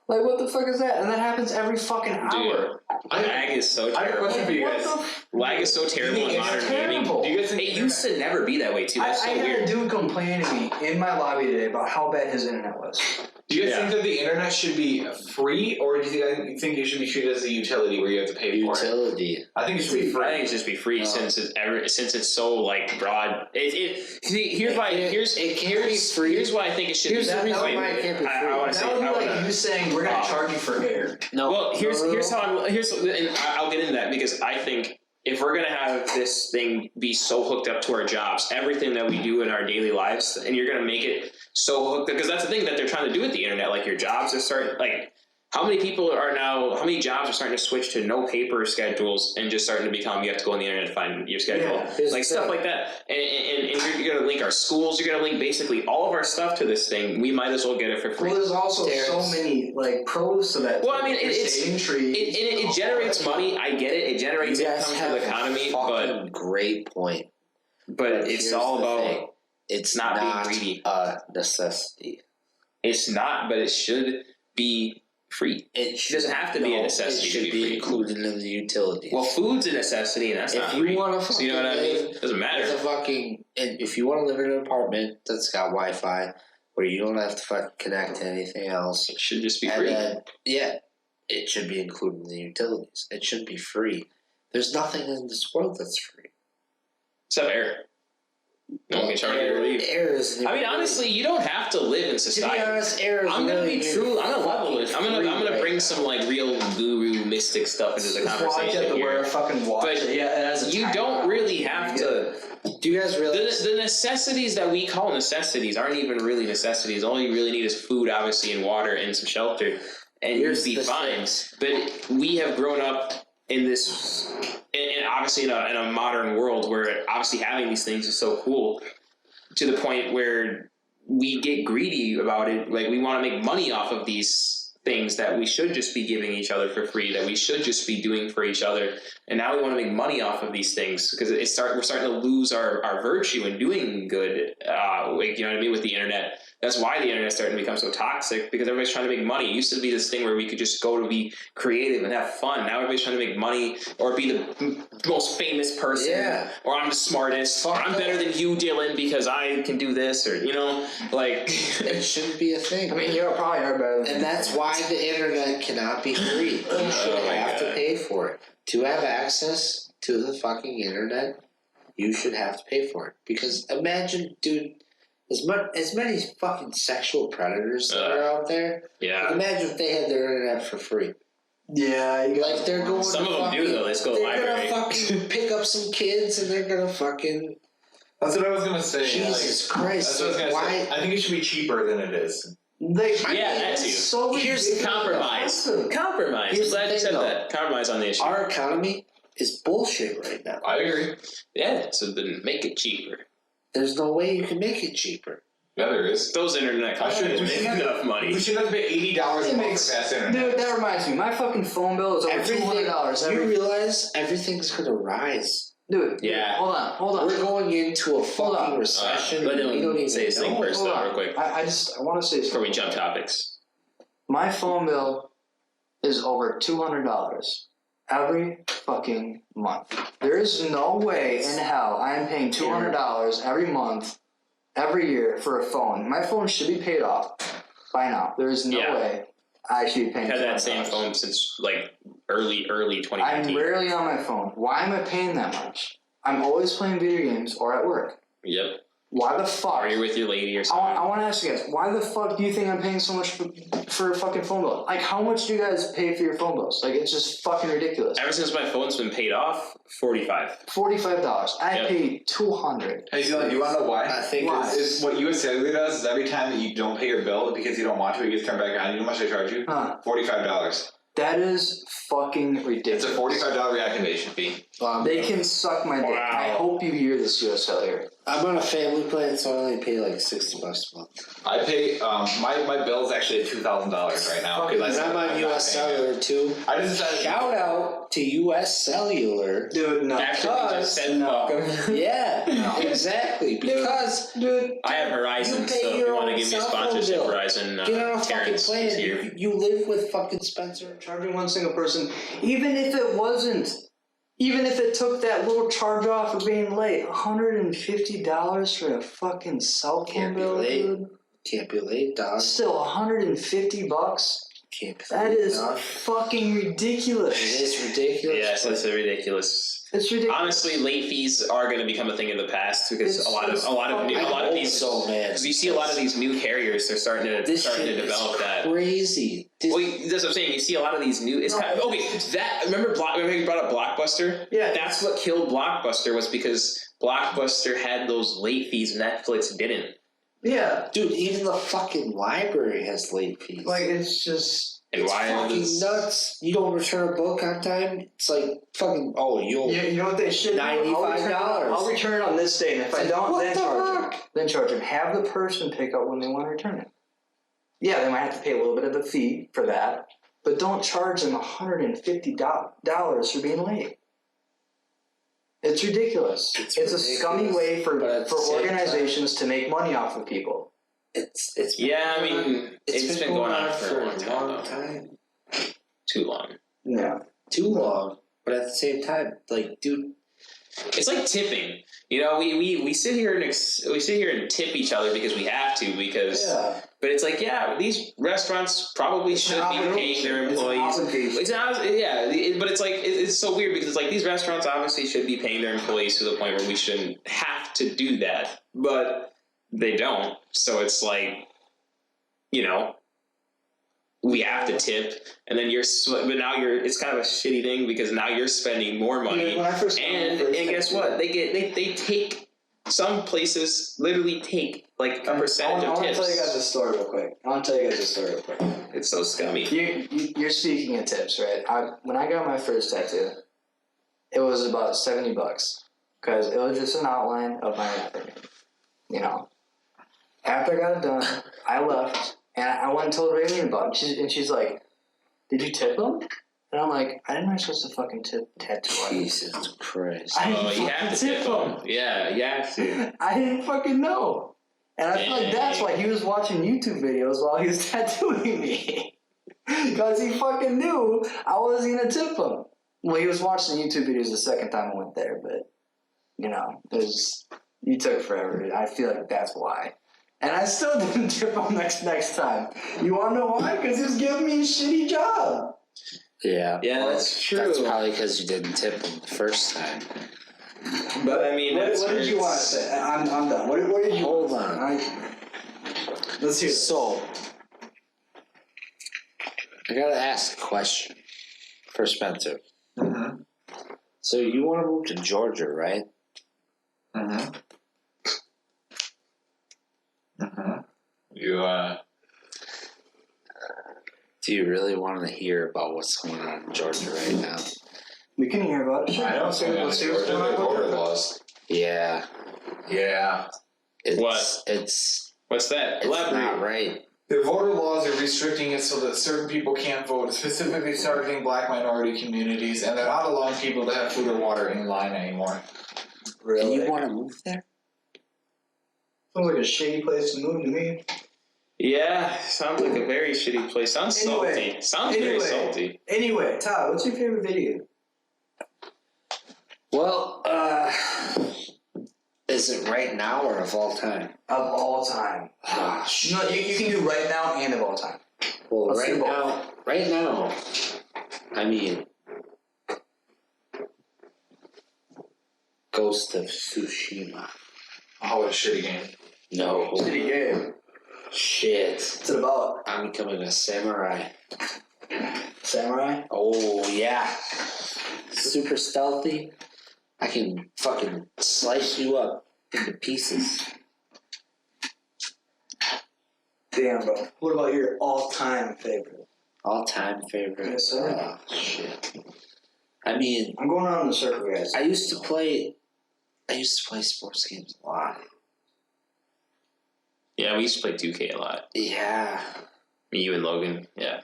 Like, what the fuck is that? And that happens every fucking hour. Lag is so I have a terrible. question for you What guys. the Lag is so terrible in It's modern gaming. terrible. Do you guys think It used to never be that way too. I That's so had weird. a dude complain to me in my lobby today about how bad his internet was. Do you guys Yeah. think that the internet should be free, or do you think it should be treated as a utility where you have to pay for it? Utility. I think it should be I free. think it should just be free since it's so like broad. See, here's why. Here's it can't be free. Here's why I think it should Here's be. the reason wait, why it can't be I free. want to say. That would I be like wanna- you saying we're gonna charge you for air. No. Well, here's how no. and I'll get into that because I think if we're gonna have this thing be so hooked up to our jobs, everything that we do in our daily lives, and you're gonna make it so hooked up because that's the thing that they're trying to do with the internet. Like your jobs are starting like. How many jobs are starting to switch to no paper schedules and just starting to become you have to go on the internet to find your schedule, Yeah, like stuff like that. And you're going to link our schools. You're going to link basically all of our stuff to this thing. We might as well get it for free. Well, there's also Terrence. so many like pros to that. Well, I mean, You're saving trees. it generates money. I get it. It generates You guys income have to the economy, a fucking great point. but it's here's all the about. thing. It's not not being greedy. a necessity. It's not, but it should be free. It doesn't have to be a necessity It to should be free. included in the utilities. Well, food's a necessity, and that's if not you free. want to, So you know what I mean? Doesn't With a matter. fucking, and if you want to live in an apartment that's got Wi-Fi where you don't have to fucking connect to anything else, It should just be and free. then it should be included in the utilities. It should be free. There's nothing in this world that's free. Except air. No one can charge you to leave. Air is. I mean, honestly, you don't have to live in to be society. honest, air is. I'm gonna really be true. I'm gonna level it. I'm gonna free bring right some like real guru mystic stuff into the That's why I conversation have to wear here. a fucking watch. But yeah, it has a You timer don't on really it. have Yeah. to. now. Do you guys realize? The necessities that we call necessities aren't even really necessities. All you really need is food, obviously, and water and some shelter, and you'd be the fine. things. But we have grown up in this, and obviously in a modern world where obviously having these things is so cool to the point where we get greedy about it. Like we want to make money off of these things that we should just be giving each other for free, that we should just be doing for each other. And now we want to make money off of these things because we're starting to lose our virtue in doing good. Like, you know what I mean, with the internet. That's why the internet's starting to become so toxic, because everybody's trying to make money. It used to be this thing where we could just go to be creative and have fun. Now everybody's trying to make money or be the most famous person. Yeah. Or I'm the smartest. Or I'm better than you, Dylan, because I can do this. Or, you know, like... It shouldn't be a thing. I mean, you probably are better than And that's why the internet cannot be free. You should Oh my have to God. pay for it. To have access to the fucking internet, you should have to pay for it. Because imagine, dude, as many fucking sexual predators that are out there, yeah. imagine if they had their internet for free. Yeah, you Like they're going Some to of them fucking, do, though. They just go to the they're library. gonna fucking pick up some kids and they're gonna fucking That's what I was gonna say. Jesus like, Christ. That's what I was gonna Why say. I think it should be cheaper than it is. They, Yeah, that too. So Here's the Compromise. Compromise. Here's I'm glad the you thing, said though. that. Compromise on the issue. our economy is bullshit right now. I agree. Yeah, so then make it cheaper. There's no way you can make it cheaper. Yeah, there is. Those internet companies make enough money. We should have to pay $80 a It month makes for fast internet. Dude, that reminds me. My fucking phone bill is over $200 You every. realize everything's gonna rise. Dude, Yeah. Hold on. We're going into a Hold fucking on. recession. Let we don't him even say his thing know. first, Hold though, on. real quick, I want to say before we something. jump topics. My phone bill is over $200 every fucking month. There is no way in hell I am paying $200 every month, every year for a phone. My phone should be paid off by now. There is no Yeah. way I should be paying I've had that $200. same phone since like early I'm 2019. rarely on my phone. Why am I paying that much? I'm always playing video games or at work. Yep. Why the fuck? Or you're with your lady or something. I want to ask you guys, why the fuck do you think I'm paying so much for a fucking phone bill? Like, how much do you guys pay for your phone bills? Like, it's just fucking ridiculous. Ever since my phone's been paid off, $45. $45. I Yep. pay $200. Hey, Dylan, you want to know why? I think Why? Is what US Cellular does is every time that you don't pay your bill because you don't want to, it gets turned back on. You know how much they charge you? Huh. $45. That is fucking It's ridiculous. a $45 reactivation fee. They can suck my dick. Wow. I hope you hear this, US Cellular. I'm on a family plan, so I only pay like $60 a month. I pay my bill is actually at $2,000 right now. Fucking- because And I'm on US Cellular too. I just decided. Shout out to US Cellular. Dude, no. After we just said No. fuck 'em. Yeah, No. exactly. Because Dude, I have Verizon, You pay so if your you want to own give me a cell phone sponsorship, bill. Verizon, get on a fucking Terrence plan. is here. You live with fucking Spencer. charging one single person, even if it wasn't, even if it took that little charge off for being late, $150 for a fucking cell phone Can't be bill, late. dude. Can't be late, dog. Still, $150. Can't be That late, is dog. fucking ridiculous. It is ridiculous. Yes, but it's ridiculous. It's ridiculous. Honestly, late fees are going to become a thing of the past because It's- a lot of I hope these. so, man. Because you see a lot of these new carriers, they're starting to This shit develop is that. crazy. This, Well, that's what I'm saying. You see a lot of these new. It's No, kind of okay. That remember you brought up Blockbuster? Yeah. That's what killed Blockbuster was because Blockbuster had those late fees. Netflix didn't. Yeah, dude, even the fucking library has late fees. like it's just. And it's why are fucking those? nuts. You don't return a book on time. It's like fucking. Oh, you'll. You know what they should do? $95. I'll return it on this day, and if I don't, What then the charge fuck? them. Then charge them. Have the person pick up when they want to return it. Yeah, they might have to pay a little bit of a fee for that, but don't charge them $150 for being late. It's ridiculous. It's a ridiculous, scummy way for but at the same organizations to make money off of people. It's Yeah, I mean, it's been going on for a long long time. Too long. Yeah. Too long, but at the same time, like, dude, It's like tipping. You know, we sit here and we sit here and tip each other because we have to. Because, Yeah. but it's like, yeah, these restaurants probably should be paying their employees. It's not, yeah, but it's like it's so weird because it's like these restaurants obviously should be paying their employees to the point where we shouldn't have to do that, but they don't. So it's like, you know, we have to tip, and then but now it's kind of a shitty thing because now you're spending more money. Yeah, when I first and guess what? They take some places literally take like a percentage I of want to tips. tell you guys a story real quick. It's so scummy. You're speaking of tips, right? When I got my first tattoo, it was about $70 because it was just an outline of my afternoon. You know, after I got it done, I left and I went and told Raylene about it. And she's like, "Did you tip them?" And I'm like, "I didn't know you're supposed to fucking tip tattoo artists." Jesus Christ. I didn't Oh, you fucking have to tip them. them. Yeah, you have to. I didn't fucking know. And I feel like that's why he was watching YouTube videos while he was tattooing me. Because he fucking knew I wasn't going to tip him. Well, he was watching YouTube videos the second time I went there, but, you know, you took forever. I feel like that's why. And I still didn't tip him next time. You want to know why? Because he was giving me a shitty job. Yeah. Yeah, well, that's true. That's probably because you didn't tip them the first time. But I mean, What did you want to say? I'm done. What did you Hold on. Let's hear it. So, I gotta ask a question for Spencer. Mm-hmm. So, you want to move to Georgia, right? Mm-hmm. Mm-hmm. You Do you really want to hear about what's going on in Georgia right now? We can hear about it. Sure. I don't Let's think hear that's what's going on. voter laws. Yeah. Yeah. It's, What? It's What's that? not Elaborate. right. The voter laws are restricting it so that certain people can't vote, specifically targeting black minority communities, and they're not allowing people to have food or water in line anymore. And you want to move there? Sounds like a shady place to move to me. Yeah, sounds like a very shitty place. Sounds Anyway, salty. Sounds very salty. Anyway, Todd, what's your favorite video? Well, is it right now or of all time? Of all time. Ah, You know, you can do right now and of all time. Well, Let's do right now, I mean, Ghost of Tsushima. Oh, what a shitty game. No. Shitty game. Shit. What's it about? I'm becoming a samurai. Samurai? Oh, yeah. Super stealthy. I can fucking slice you up into pieces. Damn, bro. What about your all-time favorite? All-time favorite. Yes, sir. Oh, shit. I mean, I'm going around the circle, guys. I used to play sports games a lot. Yeah, we used to play 2K a lot. Yeah. Me, you, and Logan. Yeah.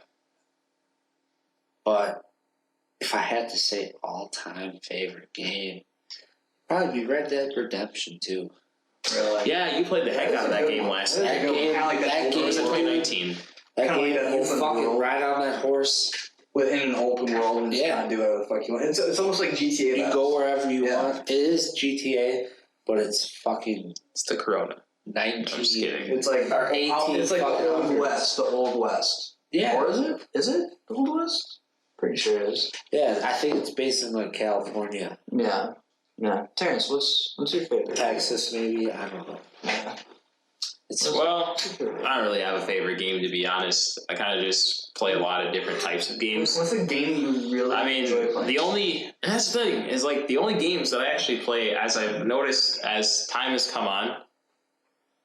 But if I had to say all-time favorite game, probably be Red Dead Redemption 2. Really? Yeah, you played the heck out of that game last night. That game, Or was it 2019? that Kinda like game, that you open fucking world. ride on that horse. Within an open world and just Yeah. kind of do whatever the fuck you want. It's almost like GTA. You vibes. go wherever you Yeah. want. It is GTA, but it's fucking It's the Corona. 19. I'm just kidding. It's like Or 18 it's like the fucking old hundreds. west, the old west. Yeah. Or is it? Is it the old west? Pretty sure it is. Yeah, I think it's based in like California. Yeah. Yeah. Terrence, what's your favorite? Texas, maybe. I don't know. Yeah. It's Well, I don't really have a favorite game, to be honest. I kind of just play a lot of different types of games. What's a game you really I mean, enjoy playing? that's the thing, is like the only games that I actually play, as I've noticed as time has come on,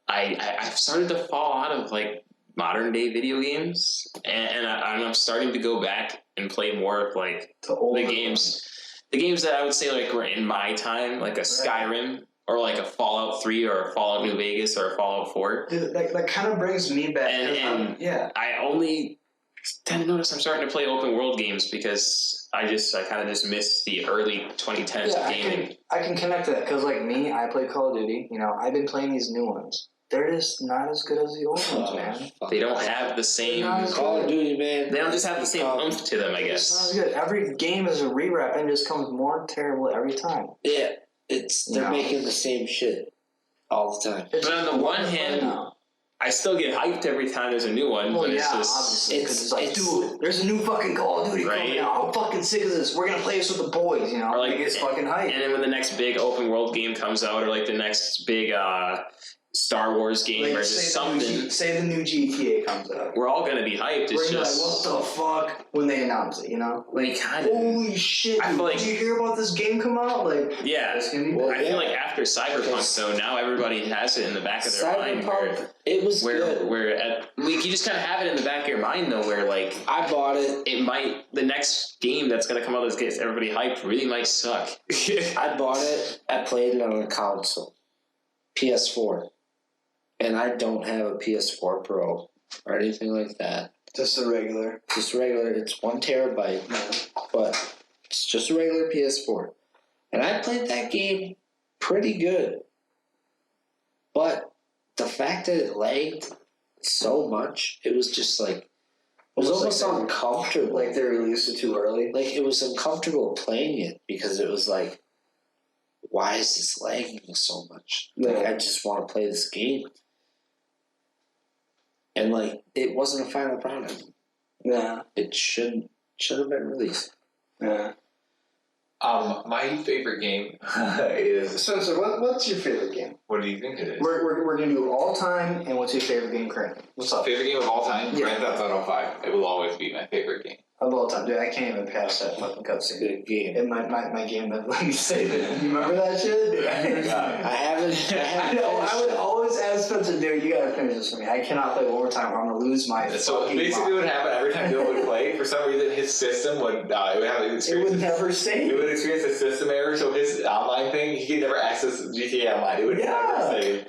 I've started to fall out of like modern day video games, and I'm starting to go back and play more of like The old the games that I would say like were in my time, like a Skyrim or like a Fallout 3 or a Fallout New Vegas or a Fallout 4. Dude, that kind of brings me back. And yeah. I only tend to notice I'm starting to play open world games because I kind of just miss the early 2010s Yeah, of gaming. I can connect to that because, like me, I play Call of Duty. You know, I've been playing these new ones. They're just not as good as the old ones, man. They don't have the same. They're not Call of Duty, man. They don't just have the same oomph to them, I It's not guess. as good. Every game is a rewrap and just comes more terrible every time. Yeah, they're No. making the same shit all the time. It's But on the one hand, now. I still get hyped every time there's a new one. Well, but yeah, it's just obviously, because it's like, it's- dude, there's a new fucking Call of Duty Right. coming out. I'm fucking sick of this. We're gonna play this with the boys, you know? Or like- Like, it's fucking hype. and then when the next big open world game comes out, or like the next big Star Wars game, Like, or just something, say the new GTA comes out. we're all gonna be hyped. We're It's gonna be just like, what the fuck, when they announce it, you know? like kind of Holy shit, I dude, feel like- did you hear about this game come out? Like, yeah. it's gonna be Well, big. I feel like after Cyberpunk, Because- though, now everybody has it in the back of their mind. Cyberpunk, it was good. You just kind of have it in the back of your mind, though, where like I bought it. the next game that's gonna come out that gets everybody hyped really might suck. I bought it. I played it on a console, PS4, and I don't have a PS4 Pro or anything like that. Just a regular. Just regular. It's 1 terabyte, but it's just a regular PS4, and I played that game pretty good. But the fact that it lagged so much, it was just like it was almost Almost like uncomfortable. Like they released it too early. Like it was uncomfortable playing it because it was like, why is this lagging so much? Like Yeah. I just want to play this game, and like it wasn't a final product. Yeah. It should have been released. Yeah. My favorite game is. Spencer, what's your favorite game? What do you think it is? We're gonna do all time, and what's your favorite game currently? What's up? Favorite game of all time? Yeah. Grand Theft Auto 5. It will always be my favorite game. Of all time, dude, I can't even pass that fucking cutscene. Good game. And my game that let me save it. You remember that shit? Dude, I haven't. I know. I would always ask Spencer, dude, you gotta finish this for me. I cannot play one more time, or I'm gonna lose my. So fucking basically, mind. what would happen every time Bill would play, for some reason, his system would it would have It experience. would never It save. would experience a system error, so his online thing, he could never access GTA Online. It would Yeah. never save.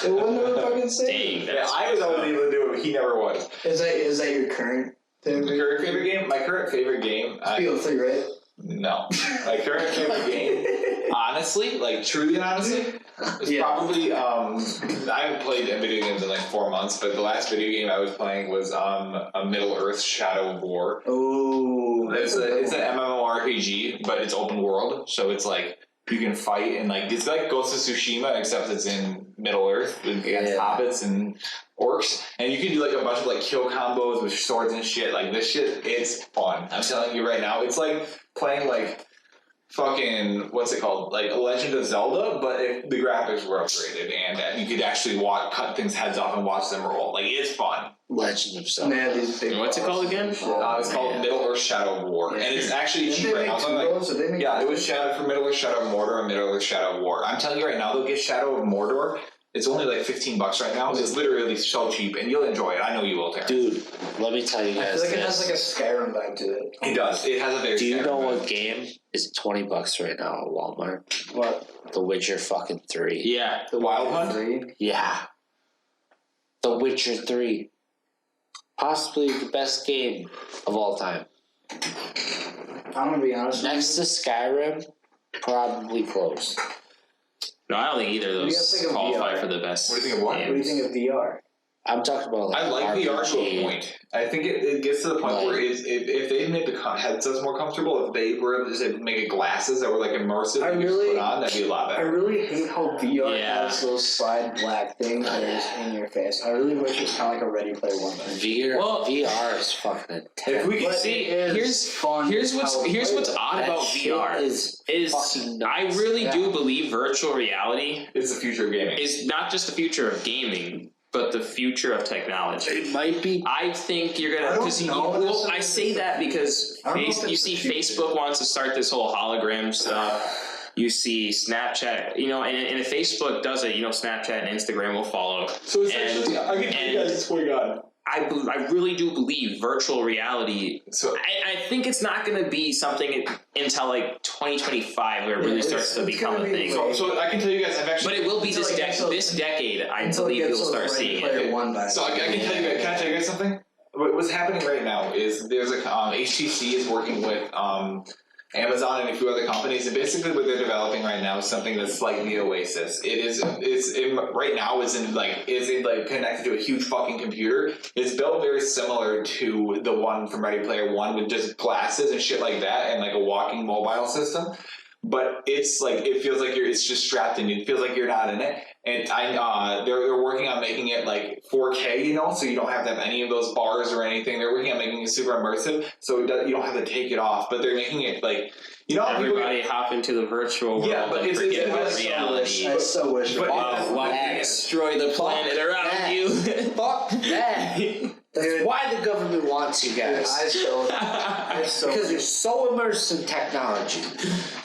It would never fucking save. Dang, Yeah, that's I was always able to do it, but he never was. Is that your current My favorite? current favorite game? My current favorite game? Feel 3, right? No. My current favorite game, honestly, like truly and honestly, is Yeah. probably, I haven't played video games in like 4 months, but the last video game I was playing was a Middle-earth Shadow of War. Oh, It's an MMORPG, but it's open world, so it's like you can fight and like it's like Ghost of Tsushima, except it's in Middle Earth against Yeah. hobbits and orcs, and you can do like a bunch of like kill combos with swords and shit. Like this shit, it's fun. I'm telling you right now, it's like playing like fucking, what's it called? Like Legend of Zelda, but if the graphics were upgraded and you could actually cut things heads off and watch them roll. Like, it's fun. Legend of Zelda. And they have these big What's it called again? It's called Middle Earth Shadow of War, and it's actually cheap right now. Yeah, it was for Middle Earth Shadow of Mordor and Middle Earth Shadow of War. I'm telling you right now, they'll get Shadow of Mordor. It's only like $15 right now. It's literally so cheap, and you'll enjoy it. I know you will, Terrence. Dude, let me tell you I guys feel like it this. has like a Skyrim vibe to it. It does. It has a very. Do you Skyrim know vibe. what game is $20 right now at Walmart? What? The Witcher fucking 3. Yeah. The Wild Hunt? 3? Yeah. The Witcher 3. Possibly the best game of all time. I'm gonna be honest with you. Next to Skyrim, probably close. No, I don't think either of What do you those guys think of qualify VR? for the best. What do you think of what? What do you think of VR? I'm talking about like I like VR to a RPG. point. I think it gets to the point where if they made the headsets more comfortable, if they were able to make it glasses that were like immersive I and you could really- put on, that'd be a lot I better. really hate how VR Yeah. has those slide black things that are in your face. I really wish it was kind of like a Ready Player One thing. Well- VR is fucking intense. If we could But See, it is fun. here's what's how odd That about shit VR is fucking I nuts. really Yeah. do believe virtual reality It's the future of gaming. is not just the future of gaming, but the future of technology. It might be. I think you're gonna. I don't Because know. well, I say that because I don't know if you it's see, the future. Facebook wants to start this whole hologram stuff. You see Snapchat, and if Facebook does it, Snapchat and Instagram will follow. So essentially, I'll give you guys this way on. I really do believe virtual reality. So I think it's not going to be something until like 2025 where it really starts to it's become a gonna be thing. like- so I can tell you guys, I've actually. But it will be Until this it gets decade. so- This decade, I until it believe gets you'll those start Ready seeing Player it. One vibes. So I can tell you guys. Can I tell you guys something? What's happening right now is there's a HTC is working with Amazon and a few other companies, and basically what they're developing right now is something that's like the Oasis. Right now is connected to a huge fucking computer. It's built very similar to the one from Ready Player One with just glasses and shit like that, and like a walking mobile system. But it's like it feels like it's just strapped in you. It feels like you're not in it. And they're working on making it like 4K, so you don't have to have any of those bars or anything. They're working on making it super immersive, so you don't have to take it off. But they're making it like how people Everybody hop into the virtual world Yeah, but and it's forget gonna about be so reality. I so wish. But- While that. you destroy the planet around that. you. Fuck that. That's Dude. why the government wants you guys. I Because you're so immersed in technology.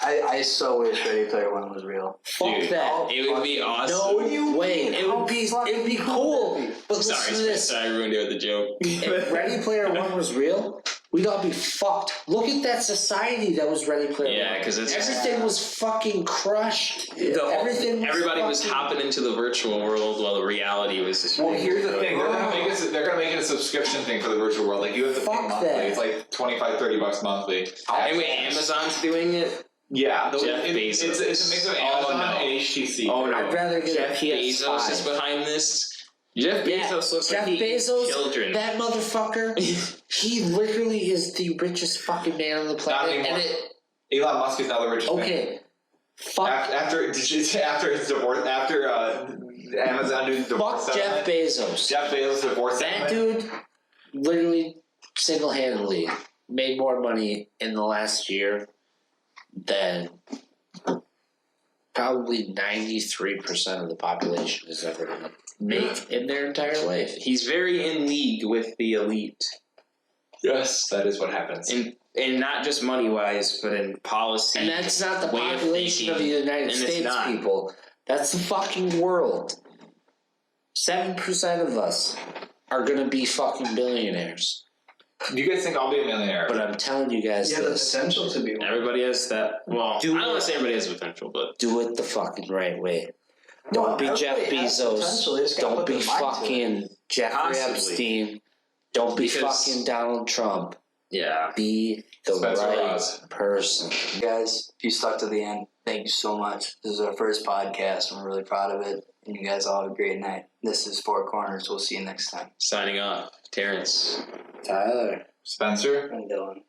I so wish Ready Player One was real. Fuck Dude, that. it would be awesome. No way. It would be cool. But listen Sorry, to this. Spencer, I ruined it with the joke. If Ready Player One was real, we'd all be fucked. Look at that society that was Ready Player One. Yeah, because it's Everything was fucking crushed. everybody was fucking- hopping into the virtual world while the reality was just. Well, here's the thing. They're gonna make it a subscription thing for the virtual world. Like you have to pay Fuck monthly. that. It's like $25-$30 monthly. Anyway, Amazon's doing it. Yeah, Jeff it's a mix of Amazon and HTC. Oh no, I'd rather get Jeff a PS5. Bezos is behind this. Jeff Yeah, Bezos looks Jeff like he eats Bezos, children. that motherfucker, he literally is the richest fucking man on the planet. anymore. And Elon Musk is now the richest man. okay, fuck, After his divorce, after Amazon did the divorce fuck Jeff settlement, Bezos. Jeff Bezos divorce That settlement. dude literally single-handedly made more money in the last year than probably 93% of the population has ever going to make in their entire life. He's very in league with the elite, Yes, that is what happens. and not just money wise, but in policy. And that's not the way of population of the thinking, United and it's States, not. people. That's the fucking world. 7% of us are going to be fucking billionaires. Do you guys think I'll be a millionaire? But I'm telling you guys You have the this. potential to be one. Everybody has that. Well, Do I don't want it. to say everybody has potential, but Do it the fucking right way. Don't Well, be Jeff everybody has potential, Bezos. they just gotta Don't put be their mind to it. fucking Jeffrey Possibly. Epstein. Don't be Because- fucking Donald Trump. yeah. Be the Spencer right Ross. person. Guys, if you stuck to the end, thank you so much. This is our first podcast, and we're really proud of it. And you guys all have a great night. This is Four Corners. We'll see you next time. Signing off, Terrence. Tyler. Spencer? And Dylan.